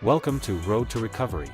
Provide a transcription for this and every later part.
Welcome to Road to Recovery.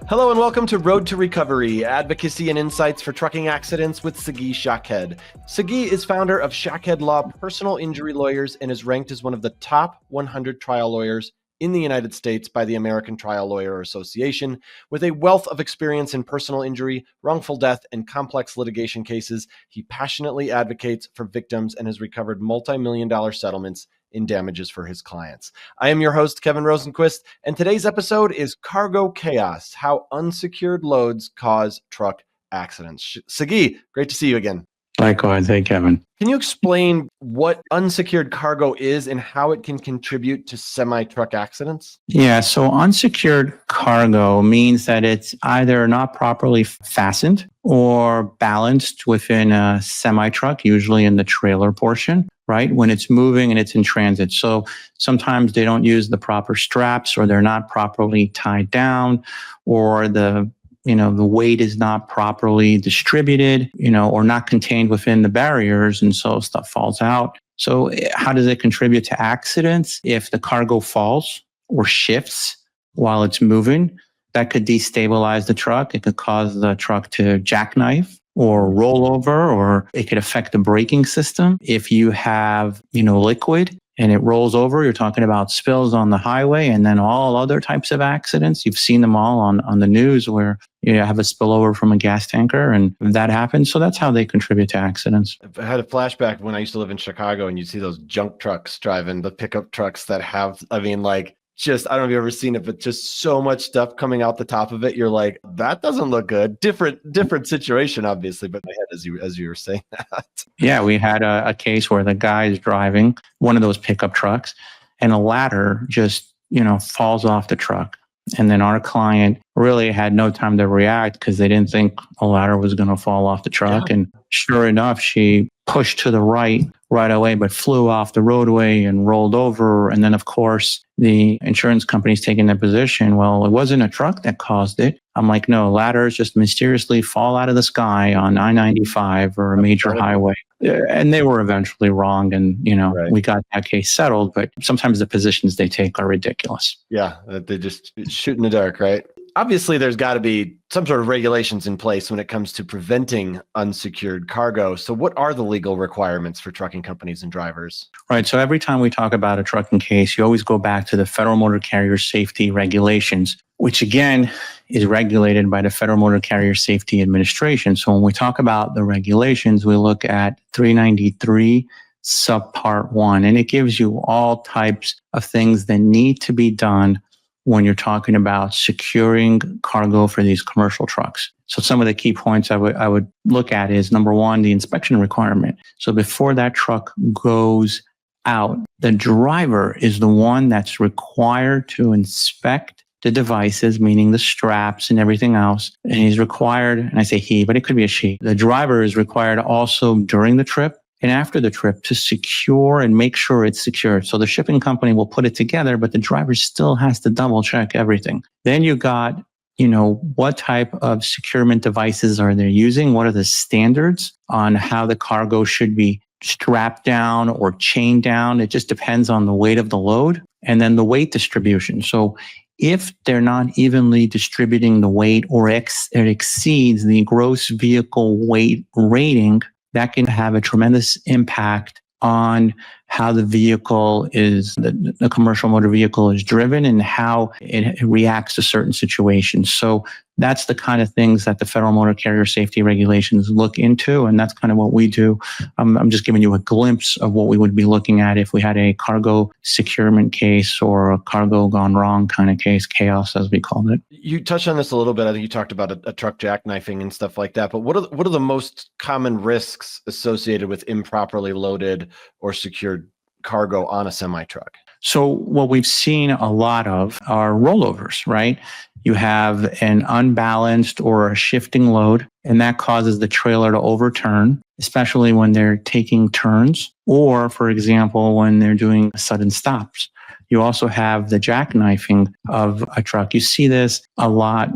Hello and welcome to Road to Recovery, advocacy and insights for trucking accidents with Sagi Shaked. Sagi is founder of Shaked Law Personal Injury Lawyers and is ranked as one of the top 100 trial lawyers in the United States by the American Trial Lawyer Association. With a wealth of experience in personal injury, wrongful death, and complex litigation cases, he passionately advocates for victims and has recovered multi-million-dollar settlements in damages for his clients. I am your host, Kevin Rosenquist, and today's episode is Cargo Chaos, How Unsecured Loads Cause Truck Accidents. Sagi, great to see you again. Likewise. Hey, Kevin. Can you explain what unsecured cargo is and how it can contribute to semi-truck accidents? Yeah, so unsecured cargo means that it's either not properly fastened or balanced within a semi-truck, usually in the trailer portion, right? When it's moving and it's in transit. So sometimes they don't use the proper straps, or they're not properly tied down, or the weight is not properly distributed, or not contained within the barriers. And so stuff falls out. So how does it contribute to accidents? If the cargo falls or shifts while it's moving, that could destabilize the truck. It could cause the truck to jackknife or roll over, or it could affect the braking system. If you have, liquid and it rolls over, you're talking about spills on the highway, and then all other types of accidents. You've seen them all on the news where you have a spillover from a gas tanker and that happens. So that's how they contribute to accidents. I had a flashback when I used to live in Chicago, and you'd see those junk trucks driving, the pickup trucks that have, I don't know if you've ever seen it, but just so much stuff coming out the top of it. You're like, that doesn't look good. Different situation, obviously, but my head as you were saying that. Yeah, we had a case where the guy is driving one of those pickup trucks and a ladder just, falls off the truck. And then our client really had no time to react because they didn't think a ladder was going to fall off the truck. Yeah. And sure enough, she pushed to the right away, but flew off the roadway and rolled over. And then, of course, the insurance company's taking their position. Well, it wasn't a truck that caused it. I'm like, no, ladders just mysteriously fall out of the sky on I-95 or a major highway. And they were eventually wrong. And, right. We got that case settled. But sometimes the positions they take are ridiculous. Yeah, they just shoot in the dark, right? Obviously, there's got to be some sort of regulations in place when it comes to preventing unsecured cargo. So what are the legal requirements for trucking companies and drivers? Right. So every time we talk about a trucking case, you always go back to the Federal Motor Carrier Safety Regulations, which again is regulated by the Federal Motor Carrier Safety Administration. So when we talk about the regulations, we look at 393 subpart 1, and it gives you all types of things that need to be done when you're talking about securing cargo for these commercial trucks. So some of the key points I would look at is, number one, the inspection requirement. So before that truck goes out, the driver is the one that's required to inspect the devices, meaning the straps and everything else. And he's required, and I say he, but it could be a she. The driver is required also during the trip and after the trip to secure and make sure it's secured. So the shipping company will put it together, but the driver still has to double check everything. Then you got, what type of securement devices are they using? What are the standards on how the cargo should be strapped down or chained down? It just depends on the weight of the load. And then the weight distribution. So if they're not evenly distributing the weight, or it exceeds the gross vehicle weight rating, that can have a tremendous impact on how the vehicle is, the commercial motor vehicle is driven, and how it reacts to certain situations. So that's the kind of things that the Federal Motor Carrier Safety Regulations look into, and that's kind of what we do. I'm just giving you a glimpse of what we would be looking at if we had a cargo securement case or a cargo gone wrong kind of case, chaos as we called it. You touched on this a little bit. I think you talked about a truck jackknifing and stuff like that. But what are the most common risks associated with improperly loaded or secured cargo on a semi-truck? So what we've seen a lot of are rollovers, right? You have an unbalanced or a shifting load, and that causes the trailer to overturn, especially when they're taking turns, or, for example, when they're doing sudden stops. You also have the jackknifing of a truck. You see this a lot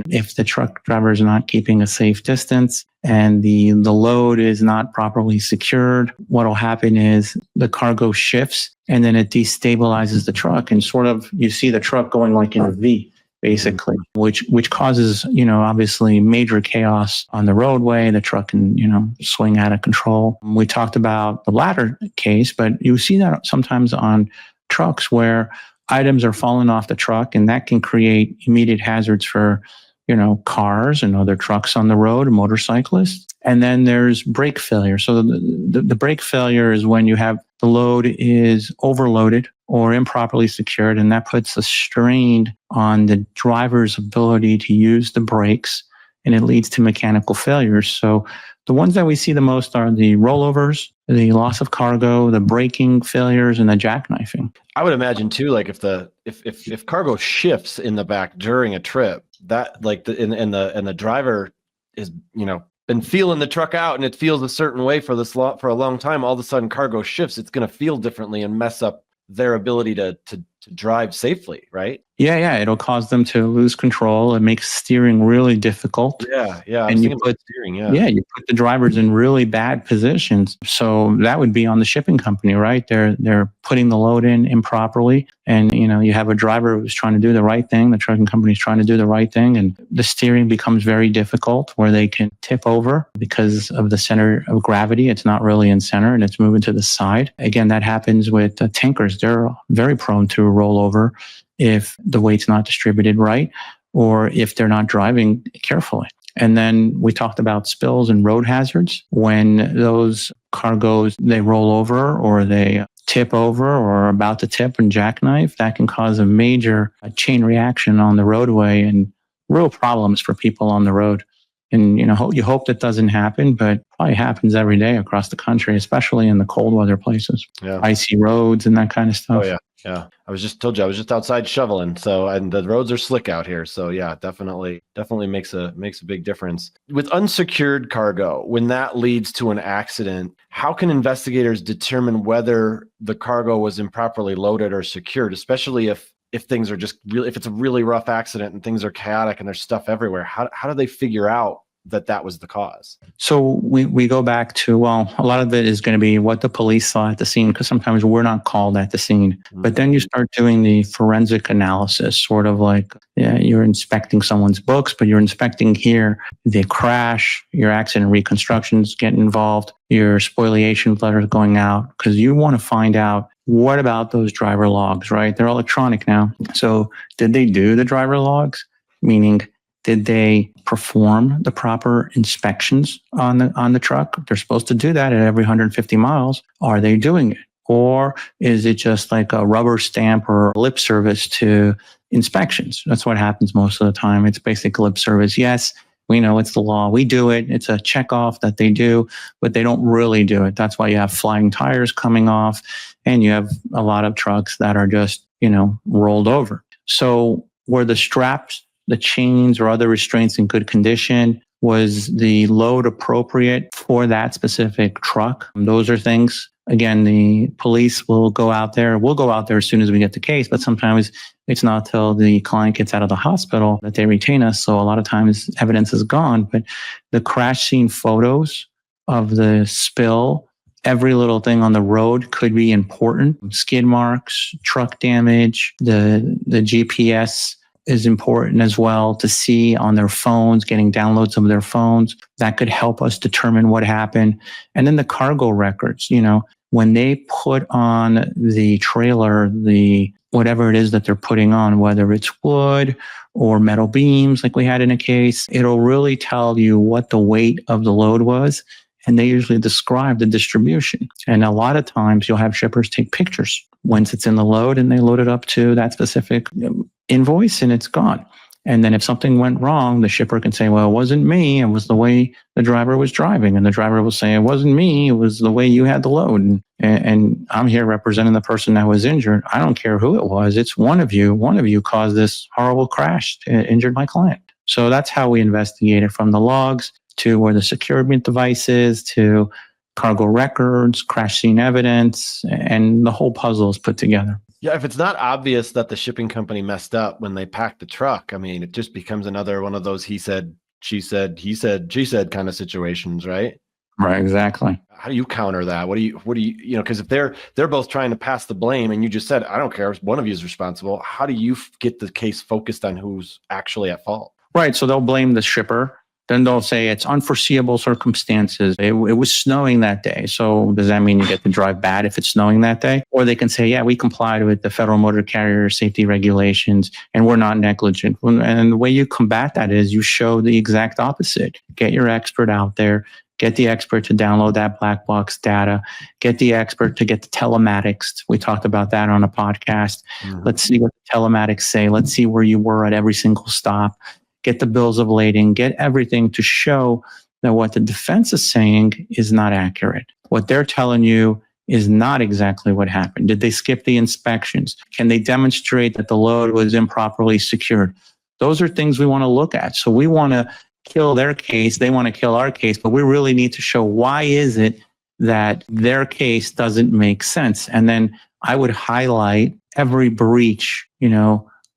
if the truck driver is not keeping a safe distance and the load is not properly secured. What will happen is the cargo shifts and then it destabilizes the truck, and sort of you see the truck going like in a V, basically, which causes, obviously major chaos on the roadway. The truck can, swing out of control. We talked about the latter case, but you see that sometimes on trucks where items are falling off the truck, and that can create immediate hazards for, cars and other trucks on the road, motorcyclists. And then there's brake failure. So the brake failure is when you have the load is overloaded or improperly secured, and that puts a strain on the driver's ability to use the brakes, and it leads to mechanical failures. So the ones that we see the most are the rollovers, the loss of cargo, the braking failures, and the jackknifing. I would imagine too, like if cargo shifts in the back during a trip, that like the driver is, been feeling the truck out and it feels a certain way for a long time, all of a sudden cargo shifts, it's going to feel differently and mess up their ability to drive safely, right? Yeah. It'll cause them to lose control. It makes steering really difficult. Yeah. And you put the drivers in really bad positions. So that would be on the shipping company, right? They're putting the load in improperly, and you have a driver who's trying to do the right thing. The trucking company is trying to do the right thing, and the steering becomes very difficult, where they can tip over because of the center of gravity. It's not really in center, and it's moving to the side. Again, that happens with tankers. They're very prone to a rollover if the weight's not distributed right, or if they're not driving carefully. And then we talked about spills and road hazards. When those cargoes, they roll over or they tip over or are about to tip and jackknife, that can cause a major chain reaction on the roadway and real problems for people on the road. And, you hope that doesn't happen, but probably happens every day across the country, especially in the cold weather places. Yeah. Icy roads and that kind of stuff. Oh, yeah. Yeah. I was just outside shoveling. And the roads are slick out here. So yeah, definitely makes a big difference. With unsecured cargo, when that leads to an accident, how can investigators determine whether the cargo was improperly loaded or secured, especially if things are just really, if it's a really rough accident and things are chaotic and there's stuff everywhere? How do they figure out that was the cause? So we go back to, well, a lot of it is going to be what the police saw at the scene, because sometimes we're not called at the scene. Mm-hmm. But then you start doing the forensic analysis, sort of like you're inspecting someone's books, but you're inspecting here the crash, your accident reconstructions getting involved, your spoliation letters going out, because you want to find out, what about those driver logs, right? They're electronic now. So did they do the driver logs? Meaning, did they perform the proper inspections on the truck? They're supposed to do that at every 150 miles. Are they doing it? Or is it just like a rubber stamp or lip service to inspections? That's what happens most of the time. It's basic lip service. Yes, we know it's the law. We do it. It's a check off that they do, but they don't really do it. That's why you have flying tires coming off, and you have a lot of trucks that are just, rolled over. So were the straps, the chains, or other restraints in good condition? Was the load appropriate for that specific truck? Those are things, again, the police will go out there. We'll go out there as soon as we get the case, but sometimes it's not till the client gets out of the hospital that they retain us. So a lot of times evidence is gone, but the crash scene photos of the spill, every little thing on the road could be important. Skid marks, truck damage, the GPS is important as well to see on their phones, getting downloads of their phones. That could help us determine what happened. And then the cargo records, when they put on the trailer, whatever it is that they're putting on, whether it's wood or metal beams, like we had in a case, it'll really tell you what the weight of the load was. And they usually describe the distribution. And a lot of times you'll have shippers take pictures once it's in the load, and they load it up to that specific invoice and it's gone. And then if something went wrong, the shipper can say, well, it wasn't me. It was the way the driver was driving. And the driver will say, it wasn't me. It was the way you had the load. And I'm here representing the person that was injured. I don't care who it was. It's one of you. One of you caused this horrible crash, injured my client. So that's how we investigate it, from the logs to where the securement device is, to cargo records, crash scene evidence, and the whole puzzle is put together. Yeah, if it's not obvious that the shipping company messed up when they packed the truck, I mean, it just becomes another one of those he said, she said, he said, she said kind of situations, right? Right, exactly. How do you counter that? What do you know, because if they're both trying to pass the blame and you just said, I don't care if one of you is responsible, how do you get the case focused on who's actually at fault? Right. So they'll blame the shipper. Then they'll say it's unforeseeable circumstances. It was snowing that day. So does that mean you get to drive bad if it's snowing that day? Or they can say, yeah, we complied with the Federal Motor Carrier Safety Regulations and we're not negligent. And the way you combat that is you show the exact opposite. Get your expert out there. Get the expert to download that black box data. Get the expert to get the telematics. We talked about that on a podcast. Mm-hmm. Let's see what the telematics say. Let's see where you were at every single stop. Get the bills of lading, get everything to show that what the defense is saying is not accurate. What they're telling you is not exactly what happened. Did they skip the inspections? Can they demonstrate that the load was improperly secured? Those are things we want to look at. So we want to kill their case. They want to kill our case, but we really need to show why is it that their case doesn't make sense. And then I would highlight every breach,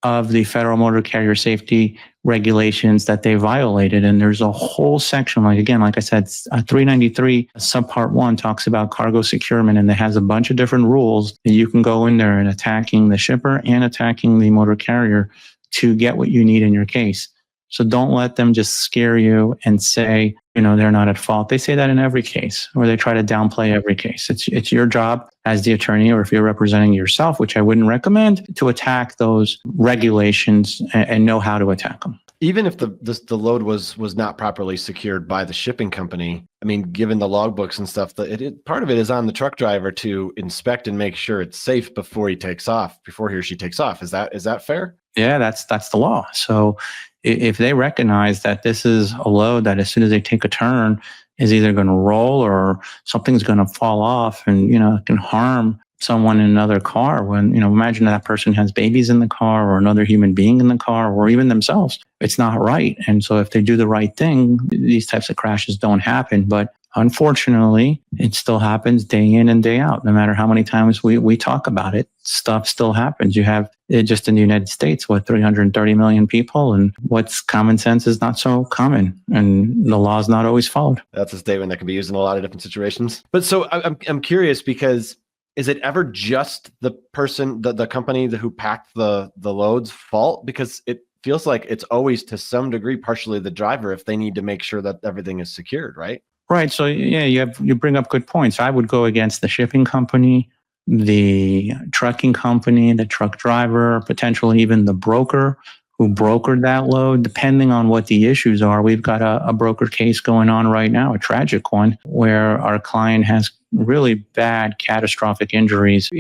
of the Federal Motor Carrier Safety Regulations that they violated. And there's a whole section, like I said, 393 subpart 1 talks about cargo securement, and it has a bunch of different rules that you can go in there and attacking the shipper and attacking the motor carrier to get what you need in your case. So don't let them just scare you and say, they're not at fault. They say that in every case, or they try to downplay every case. It's your job as the attorney, or if you're representing yourself, which I wouldn't recommend, to attack those regulations and know how to attack them. Even if the load was not properly secured by the shipping company, I mean, given the logbooks and stuff, part of it is on the truck driver to inspect and make sure it's safe before he or she takes off. Is that fair? Yeah, that's the law. So if they recognize that this is a load that as soon as they take a turn is either going to roll or something's going to fall off and, it can harm someone in another car when, imagine that person has babies in the car or another human being in the car or even themselves. It's not right. And so if they do the right thing, these types of crashes don't happen. But unfortunately, it still happens day in and day out. No matter how many times we talk about it, stuff still happens. You have just in the United States, 330 million people, and what's common sense is not so common, and the law is not always followed. That's a statement that can be used in a lot of different situations. But so I'm curious, because is it ever just the person, the company who packed the load's fault? Because it feels like it's always to some degree partially the driver if they need to make sure that everything is secured, right? Right. So yeah, you bring up good points. I would go against the shipping company, the trucking company, the truck driver, potentially even the broker who brokered that load, depending on what the issues are. We've got a broker case going on right now, a tragic one, where our client has really bad catastrophic injuries.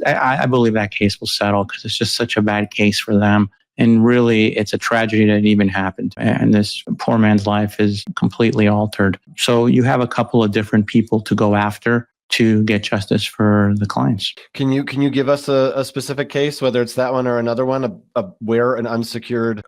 I believe that case will settle because it's just such a bad case for them. And really, it's a tragedy that it even happened. And this poor man's life is completely altered. So you have a couple of different people to go after to get justice for the clients. Can you give us a specific case, whether it's that one or another one, where an unsecured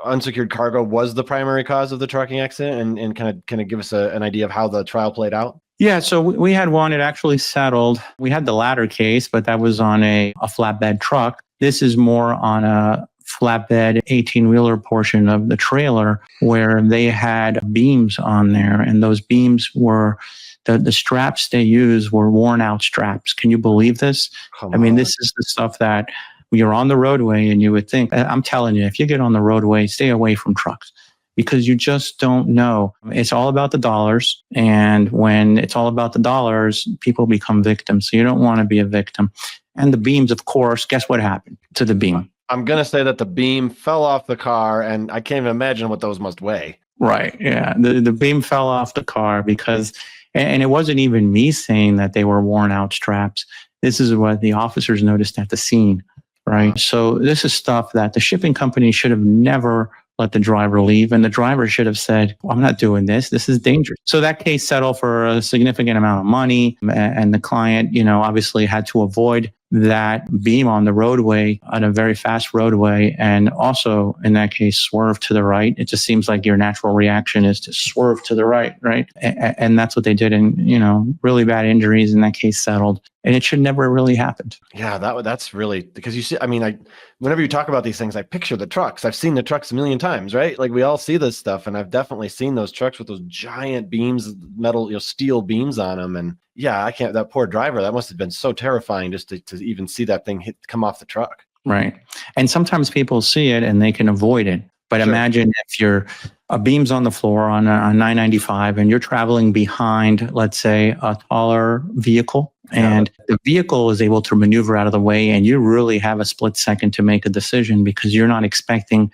cargo was the primary cause of the trucking accident, and kind of give us an idea of how the trial played out? Yeah, so we had one, it actually settled. We had the latter case, but that was on a flatbed truck. This is more on a flatbed 18-wheeler portion of the trailer where they had beams on there, and those beams were the straps they used were worn out straps. Can you believe this? This is the stuff that you're on the roadway and you would think, I'm telling you, if you get on the roadway, stay away from trucks because you just don't know. It's all about the dollars. And when it's all about the dollars, people become victims. So you don't want to be a victim. And the beams, of course, guess what happened to the beam? I'm going to say that the beam fell off the car, and I can't even imagine what those must weigh. Right. Yeah. The beam fell off the car because, and it wasn't even me saying that they were worn out straps. This is what the officers noticed at the scene. Right. So this is stuff that the shipping company should have never let the driver leave. And the driver should have said, I'm not doing this. This is dangerous. So that case settled for a significant amount of money. And the client, obviously had to avoid that beam on the roadway on a very fast roadway. And also in that case, swerve to the right. It just seems like your natural reaction is to swerve to the right. Right. And that's what they did. And, really bad injuries in that case settled. and it should never really happened. Yeah, that's really, because you see, I mean, whenever you talk about these things, I picture the trucks. I've seen the trucks a million times, right? Like we all see this stuff, and I've definitely seen those trucks with those giant beams, metal, steel beams on them. And yeah, I can't. That poor driver, that must have been so terrifying just to even see that thing come off the truck. Right. And sometimes people see it and they can avoid it. But Sure. imagine if you're a beam's on the floor on 995 and you're traveling behind, let's say, a taller vehicle, and the vehicle is able to maneuver out of the way, and you really have a split second to make a decision because you're not expecting,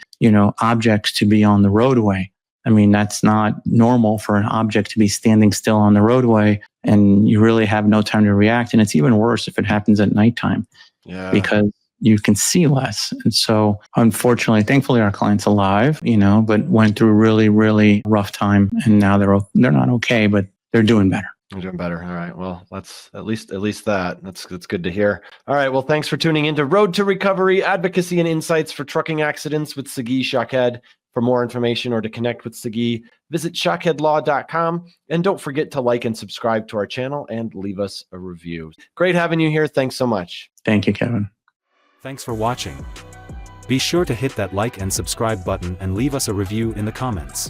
objects to be on the roadway. I mean, that's not normal for an object to be standing still on the roadway, and you really have no time to react. And it's even worse if it happens at nighttime, because you can see less. And so unfortunately, thankfully our client's alive, but went through a really, really rough time, and now they're not okay, but they're doing better. They're doing better. All right. Well, that's at least that. That's good to hear. All right. Well, thanks for tuning into Road to Recovery, Advocacy and Insights for Trucking Accidents with Sagi Shaked. For more information or to connect with Sagi, visit shakedlaw.com. And don't forget to like and subscribe to our channel and leave us a review. Great having you here. Thanks so much. Thank you, Kevin. Thanks for watching. Be sure to hit that like and subscribe button and leave us a review in the comments.